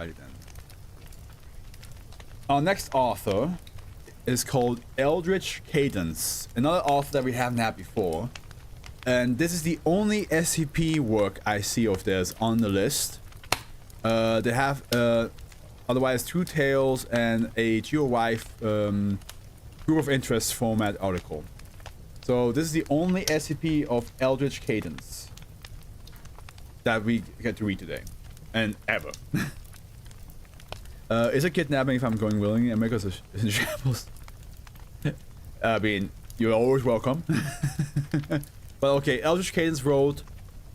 Alrighty then. Our next author is called Eldritch Cadence, another author that we haven't had before. And this is the only SCP work I see of theirs on the list. They have otherwise 2 tales and a GeoWife group of interest format article. So this is the only SCP of Eldritch Cadence that we get to read today. And ever. Is it kidnapping if I'm going willingly? America's in shambles. I mean, you're always welcome. But okay, Eldritch Cadence wrote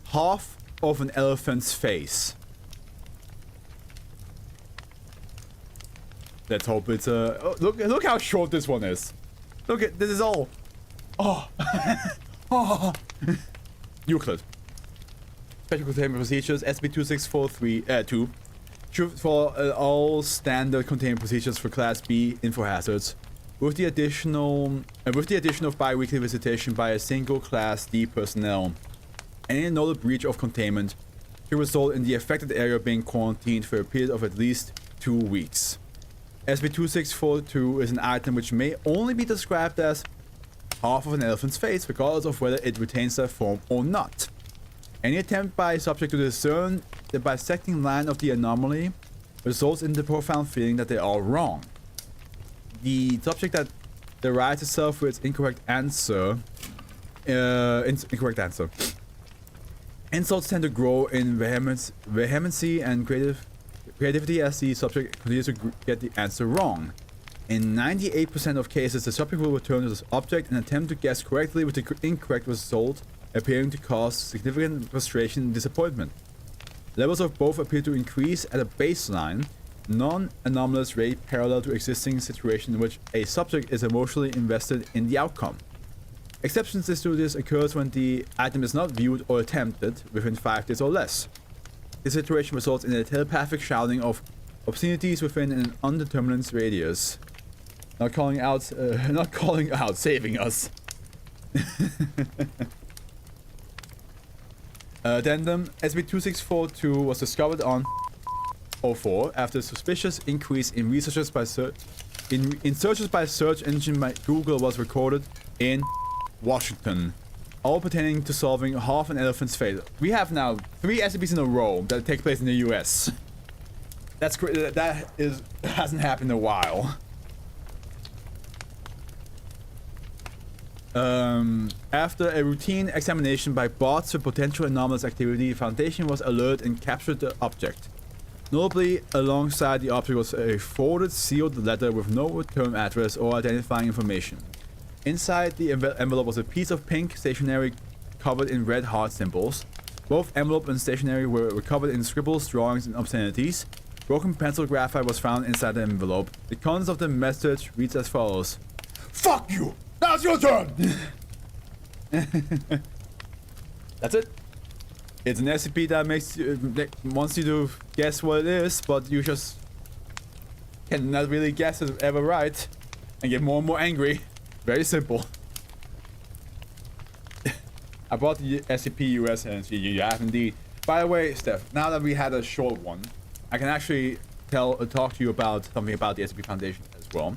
half of an elephant's face. Let's hope it's a... Oh, look how short this one is. Look at this is all. Oh. Oh. Euclid. Special containment procedures SCP-2643-2. True for all standard containment procedures for Class B info hazards. With the addition of bi-weekly visitation by a single Class D personnel, any notable breach of containment will result in the affected area being quarantined for a period of at least 2 weeks. SCP-2642 is an item which may only be described as half of an elephant's face, regardless of whether it retains that form or not. Any attempt by a subject to discern the bisecting line of the anomaly results in the profound feeling that they are wrong. The subject that derides itself with its incorrect answer. Insults tend to grow in vehemency and creativity as the subject continues to get the answer wrong. In 98% of cases, the subject will return to the object and attempt to guess correctly with the incorrect result, appearing to cause significant frustration and disappointment. Levels of both appear to increase at a baseline, non-anomalous rate parallel to existing situation in which a subject is emotionally invested in the outcome. Exceptions to this occurs when the item is not viewed or attempted within 5 days or less. This situation results in a telepathic shouting of obscenities within an undetermined radius. Not calling out, saving us. Addendum: SCP-2642 was discovered on 04 after a suspicious increase in searches by search engine by Google was recorded in Washington, all pertaining to solving half an elephant's face. We have now 3 SCPs in a row that take place in the US. That's great. That hasn't happened in a while. After a routine examination by bots for potential anomalous activity, the Foundation was alert and captured the object. Notably, alongside the object was a forwarded sealed letter with no return address or identifying information. Inside the envelope was a piece of pink stationery covered in red heart symbols. Both envelope and stationery were recovered in scribbles, drawings, and obscenities. Broken pencil graphite was found inside the envelope. The contents of the message reads as follows: "Fuck you! Now it's your turn!" That's it. It's an SCP that wants you to guess what it is, but you just cannot really guess it ever right, and get more and more angry. Very simple. I bought the SCP US and you have indeed. By the way, Steph, now that we had a short one, I can actually talk to you about something about the SCP Foundation as well.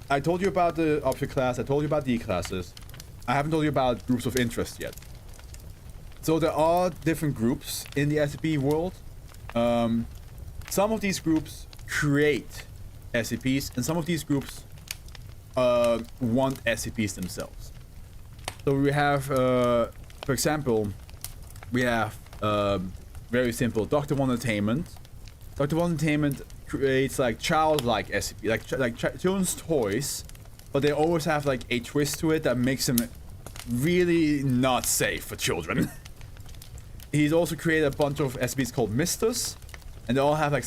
I told you about the object class, I told you about D classes. I haven't told you about groups of interest yet. So there are different groups in the SCP world. Some of these groups create SCPs, and some of these groups want SCPs themselves. So we have, for example, we have very simple Dr. One Entertainment. Dr. One Entertainment creates like childlike SCP, like children's toys, but they always have like a twist to it that makes them really not safe for children. He's also created a bunch of SCPs called Misters, and they all have like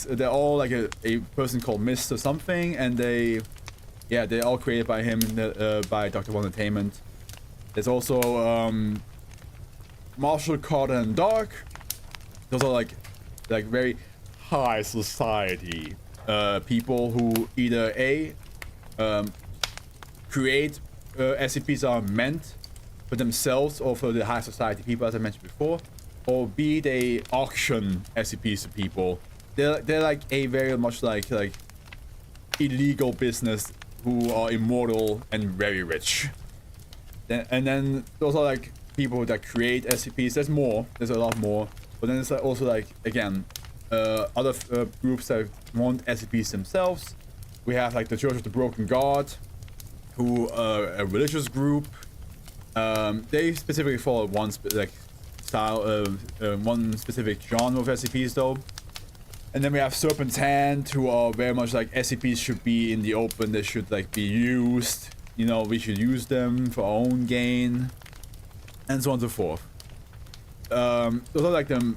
a person called Mr. something, and they're all created by him, by Dr. One Entertainment. There's also Marshall Carter and Dark. Those are like very high society people who either create SCPs that are meant for themselves or for the high society people, as I mentioned before, or B, they auction SCPs to people they're like a very much like illegal business who are immortal and very rich. And then those are like people that create SCPs. There's more. There's a lot more. But then it's like also like, again, other groups that want SCPs themselves. We have like the Church of the Broken God, who a religious group. They specifically follow one style of one specific genre of SCPs though. And then we have Serpent's Hand, who are very much like SCPs should be in the open. They should like be used. You know, we should use them for our own gain, and so on and so forth. Those are like the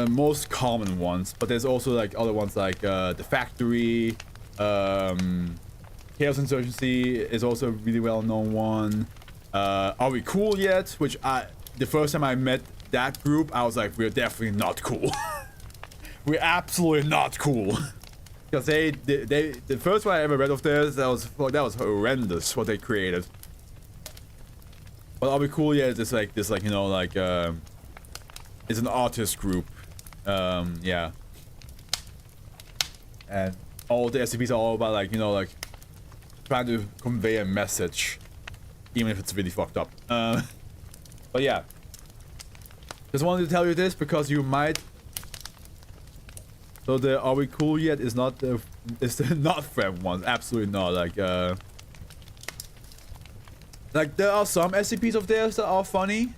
most common ones, but there's also like other ones like the Factory, Chaos Insurgency is also a really well-known one. Are we cool yet? Which the first time I met that group, I was like, we're definitely not cool. We're absolutely not cool. Because the first one I ever read of theirs, that was horrendous what they created. But Are We Cool Yet? It's like this, like, you know, like it's an artist group. Yeah. And all the SCPs are all about, like, you know, like trying to convey a message, even if it's really fucked up. But yeah, just wanted to tell you this because you might. So the Are We Cool Yet is not the not for everyone. Absolutely not. Like there are some SCPs of theirs that are funny,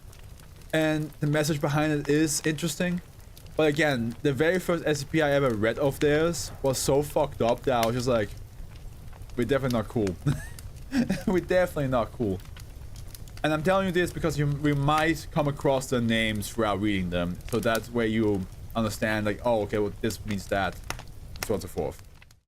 and the message behind it is interesting. But again, the very first SCP I ever read of theirs was so fucked up that I was just like, we're definitely not cool. We're definitely not cool. And I'm telling you this because we might come across the names throughout reading them. So that's where you understand, like, oh, okay, well, this means that, and so on and so forth.